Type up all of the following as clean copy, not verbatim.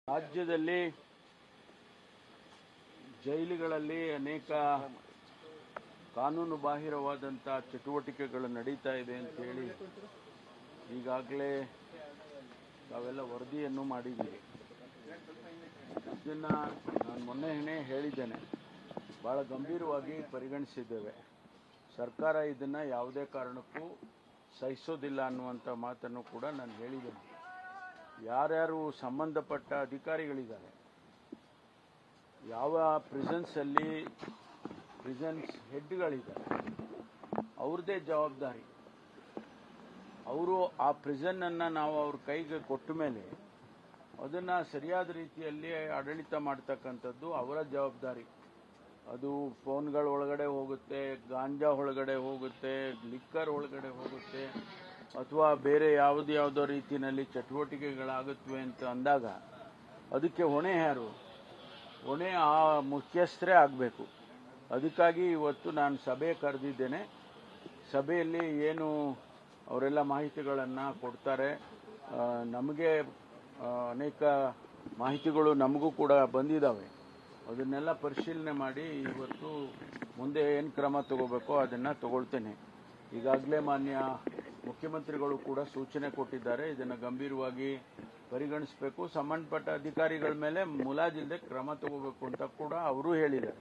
ರಾಜ್ಯದಲ್ಲಿ ಜೈಲುಗಳಲ್ಲಿ ಅನೇಕ ಕಾನೂನು ಬಾಹಿರವಾದಂಥ ಚಟುವಟಿಕೆಗಳು ನಡೀತಾ ಇದೆ ಅಂತ ಹೇಳಿ ಈಗಾಗಲೇ ನಾವೆಲ್ಲ ವರದಿಯನ್ನು ಮಾಡಿದ್ದೀವಿ. ಇದನ್ನು ನಾನು ಮೊನ್ನೆ ಹೇಳಿದ್ದೇನೆ, ಭಾಳ ಗಂಭೀರವಾಗಿ ಪರಿಗಣಿಸಿದ್ದೇವೆ. ಸರ್ಕಾರ ಇದನ್ನು ಯಾವುದೇ ಕಾರಣಕ್ಕೂ ಸಹಿಸೋದಿಲ್ಲ ಅನ್ನುವಂಥ ಮಾತನ್ನು ಕೂಡ ನಾನು ಹೇಳಿದ್ದೇನೆ. ಯಾರ್ಯಾರು ಸಂಬಂಧಪಟ್ಟ ಅಧಿಕಾರಿಗಳಿದ್ದಾರೆ, ಯಾವ ಪ್ರಿಸನ್ಸಲ್ಲಿ ಪ್ರಿಸನ್ಸ್ ಹೆಡ್ಗಳಿದ್ದಾರೆ, ಅವ್ರದ್ದೇ ಜವಾಬ್ದಾರಿ. ಅವರು ಆ ಪ್ರಿಸನ್ನನ್ನು ನಾವು ಅವ್ರ ಕೈಗೆ ಕೊಟ್ಟ ಮೇಲೆ ಅದನ್ನು ಸರಿಯಾದ ರೀತಿಯಲ್ಲಿ ಆಡಳಿತ ಮಾಡ್ತಕ್ಕಂಥದ್ದು ಅವರ ಜವಾಬ್ದಾರಿ. ಅದು ಫೋನ್ಗಳ ಒಳಗಡೆ ಹೋಗುತ್ತೆ, ಗಾಂಜಾ ಒಳಗಡೆ ಹೋಗುತ್ತೆ, ಲಿಕ್ಕರ್ ಒಳಗಡೆ ಹೋಗುತ್ತೆ, ಅಥವಾ ಬೇರೆ ಯಾವುದೋ ರೀತಿಯಲ್ಲಿ ಚಟುವಟಿಕೆಗಳಾಗುತ್ತವೆ ಅಂತ ಅಂದಾಗ ಅದಕ್ಕೆ ಹೊಣೆ ಯಾರು? ಹೊಣೆ ಆ ಮುಖ್ಯಸ್ಥರೇ ಆಗಬೇಕು. ಅದಕ್ಕಾಗಿ ಇವತ್ತು ನಾನು ಸಭೆ ಕರೆದಿದ್ದೇನೆ. ಸಭೆಯಲ್ಲಿ ಏನು ಅವರೆಲ್ಲ ಮಾಹಿತಿಗಳನ್ನು ಕೊಡ್ತಾರೆ, ನಮಗೆ ಅನೇಕ ಮಾಹಿತಿಗಳು ನಮಗೂ ಕೂಡ ಬಂದಿದ್ದಾವೆ. ಅದನ್ನೆಲ್ಲ ಪರಿಶೀಲನೆ ಮಾಡಿ ಇವತ್ತು ಮುಂದೆ ಏನು ಕ್ರಮ ತಗೋಬೇಕೋ ಅದನ್ನು ತಗೊಳ್ತೇನೆ. ಈಗಾಗಲೇ ಮಾನ್ಯ ಮುಖ್ಯಮಂತ್ರಿಗಳು ಕೂಡ ಸೂಚನೆ ಕೊಟ್ಟಿದ್ದಾರೆ, ಇದನ್ನು ಗಂಭೀರವಾಗಿ ಪರಿಗಣಿಸಬೇಕು, ಸಂಬಂಧಪಟ್ಟ ಅಧಿಕಾರಿಗಳ ಮೇಲೆ ಮುಲಾಜಿಲ್ಲದೆ ಕ್ರಮ ತಗೋಬೇಕು ಅಂತ ಕೂಡ ಅವರು ಹೇಳಿದ್ದಾರೆ.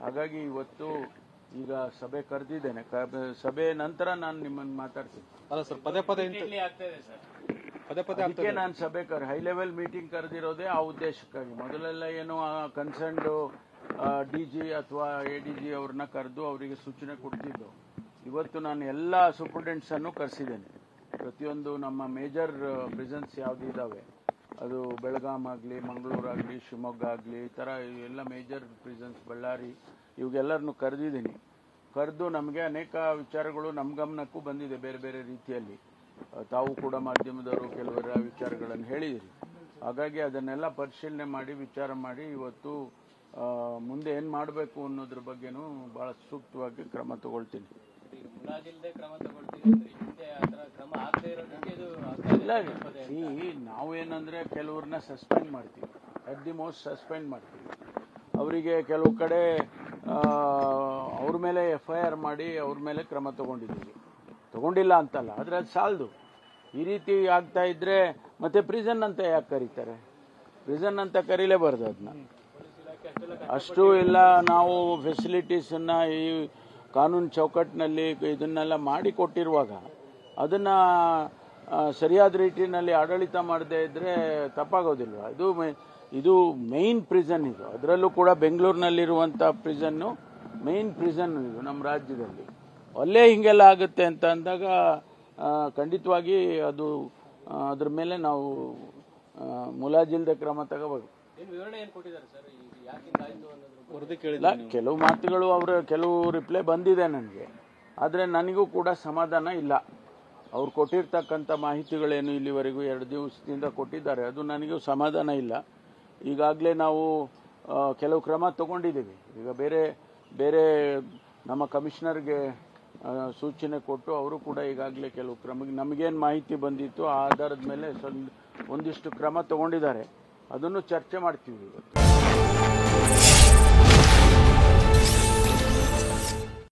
ಹಾಗಾಗಿ ಇವತ್ತು ಈಗ ಸಭೆ ಕರೆದಿದ್ದೇನೆ. ಸಭೆ ನಂತರ ನಾನು ನಿಮ್ಮನ್ನು ಮಾತಾಡ್ತೀನಿ. ಅಲ್ಲ ಸರ್, ಪದೇ ಪದೇ ಅದಕ್ಕೆ ನಾನು ಸಭೆ ಹೈ ಲೆವೆಲ್ ಮೀಟಿಂಗ್ ಕರೆದಿರೋದೇ ಆ ಉದ್ದೇಶಕ್ಕಾಗಿ. ಮೊದಲೆಲ್ಲ ಏನು ಕನ್ಸರ್ನ್ಡ್ ಡಿಜಿ ಅಥವಾ ಎಡಿಜಿ ಅವ್ರನ್ನ ಕರೆದು ಅವರಿಗೆ ಸೂಚನೆ ಕೊಡ್ತಿದ್ದು. ಇವತ್ತು ನಾನು ಎಲ್ಲ ಸೂಪರಿಂಟೆಂಡೆಂಟ್ಸ್ ಅನ್ನು ಕರೆಸಿದ್ದೇನೆ. ಪ್ರತಿಯೊಂದು ನಮ್ಮ ಮೇಜರ್ ಪ್ರಿಸನ್ಸ್ ಯಾವುದಿದ್ದಾವೆ, ಅದು ಬೆಳಗಾಂ ಆಗಲಿ, ಮಂಗಳೂರಾಗಲಿ, ಶಿವಮೊಗ್ಗ ಆಗಲಿ, ಈ ಥರ ಎಲ್ಲ ಮೇಜರ್ ಪ್ರಿಸನ್ಸ್, ಬಳ್ಳಾರಿ, ಇವಾಗೆಲ್ಲರನ್ನು ಕರೆದಿದ್ದೀನಿ. ಕರೆದು ನಮಗೆ ಅನೇಕ ವಿಚಾರಗಳು ನಮ್ಮ ಗಮನಕ್ಕೂ ಬಂದಿದೆ ಬೇರೆ ಬೇರೆ ರೀತಿಯಲ್ಲಿ. ತಾವು ಕೂಡ ಮಾಧ್ಯಮದವರು ಕೆಲವರ ವಿಚಾರಗಳನ್ನು ಹೇಳಿದಿರಿ. ಹಾಗಾಗಿ ಅದನ್ನೆಲ್ಲ ಪರಿಶೀಲನೆ ಮಾಡಿ ವಿಚಾರ ಮಾಡಿ ಇವತ್ತು ಮುಂದೆ ಏನು ಮಾಡಬೇಕು ಅನ್ನೋದ್ರ ಬಗ್ಗೆನೂ ಭಾಳ ಸೂಕ್ತವಾಗಿ ಕ್ರಮ ತಗೊಳ್ತೀನಿ. ಇಲ್ಲ, ನಾವೇನಂದ್ರೆ ಕೆಲವ್ರನ್ನ ಸಸ್ಪೆಂಡ್ ಮಾಡ್ತೀವಿ, ಅಟ್ ದಿ ಮೋಸ್ಟ್ ಸಸ್ಪೆಂಡ್ ಮಾಡ್ತೀವಿ. ಅವರಿಗೆ ಕೆಲವು ಕಡೆ ಅವ್ರ ಮೇಲೆ FIR ಮಾಡಿ ಅವ್ರ ಮೇಲೆ ಕ್ರಮ ತಗೊಂಡಿಲ್ಲ ಅಂತಲ್ಲ, ಆದರೆ ಅದು ಸಾಲದು. ಈ ರೀತಿ ಆಗ್ತಾ ಇದ್ರೆ ಮತ್ತೆ ಪ್ರಿಸನ್ ಅಂತ ಯಾಕೆ ಕರೀತಾರೆ? ಪ್ರಿಸನ್ ಅಂತ ಕರೀಲೇಬಾರ್ದು. ಅದನ್ನ ಅಷ್ಟು ಇಲ್ಲ, ನಾವು ಫೆಸಿಲಿಟೀಸನ್ನು ಈ ಕಾನೂನು ಚೌಕಟ್ಟಿನಲ್ಲಿ ಇದನ್ನೆಲ್ಲ ಮಾಡಿ ಕೊಟ್ಟಿರುವಾಗ ಅದನ್ನು ಸರಿಯಾದ ರೀತಿಯಲ್ಲಿ ಆಡಳಿತ ಮಾಡದೇ ಇದ್ದರೆ ತಪ್ಪಾಗೋದಿಲ್ವ? ಇದು ಮೇನ್ ಪ್ರಿಸನ್. ಇದು ಅದರಲ್ಲೂ ಕೂಡ ಬೆಂಗಳೂರಿನಲ್ಲಿರುವಂಥ ಪ್ರಿಸನ್ನು ಮೇನ್ ಪ್ರಿಸನ್ ಇದು ನಮ್ಮ ರಾಜ್ಯದಲ್ಲಿ. ಅಲ್ಲೇ ಹಿಂಗೆಲ್ಲ ಆಗುತ್ತೆ ಅಂತ ಅಂದಾಗ ಖಂಡಿತವಾಗಿ ಅದು ಅದ್ರ ಮೇಲೆ ನಾವು ಮುಲಾಜಿಲ್ಲದೆ ಕ್ರಮ ತಗೋಬೇಕು. ಇಲ್ಲ, ಕೆಲವು ಮಾತುಗಳು ಕೆಲವು ರಿಪ್ಲೈ ಬಂದಿದೆ ನನಗೆ, ಆದರೆ ನನಗೂ ಕೂಡ ಸಮಾಧಾನ ಇಲ್ಲ. ಅವ್ರು ಕೊಟ್ಟಿರ್ತಕ್ಕಂಥ ಮಾಹಿತಿಗಳೇನು ಇಲ್ಲಿವರೆಗೂ 2 ದಿವಸದಿಂದ ಕೊಟ್ಟಿದ್ದಾರೆ, ಅದು ನನಗೂ ಸಮಾಧಾನ ಇಲ್ಲ. ಈಗಾಗಲೇ ನಾವು ಕೆಲವು ಕ್ರಮ ತಗೊಂಡಿದ್ದೀವಿ. ಈಗ ಬೇರೆ ನಮ್ಮ ಕಮಿಷನರ್ಗೆ ಸೂಚನೆ ಕೊಟ್ಟು ಅವರು ಕೂಡ ಈಗಾಗಲೇ ಕೆಲವು ನಮಗೇನು ಮಾಹಿತಿ ಬಂದಿತ್ತು ಆ ಆಧಾರದ ಮೇಲೆ ಒಂದಿಷ್ಟು ಕ್ರಮ ತಗೊಂಡಿದ್ದಾರೆ. ಅದನ್ನು ಚರ್ಚೆ ಮಾಡ್ತೀವಿ ಇವತ್ತು.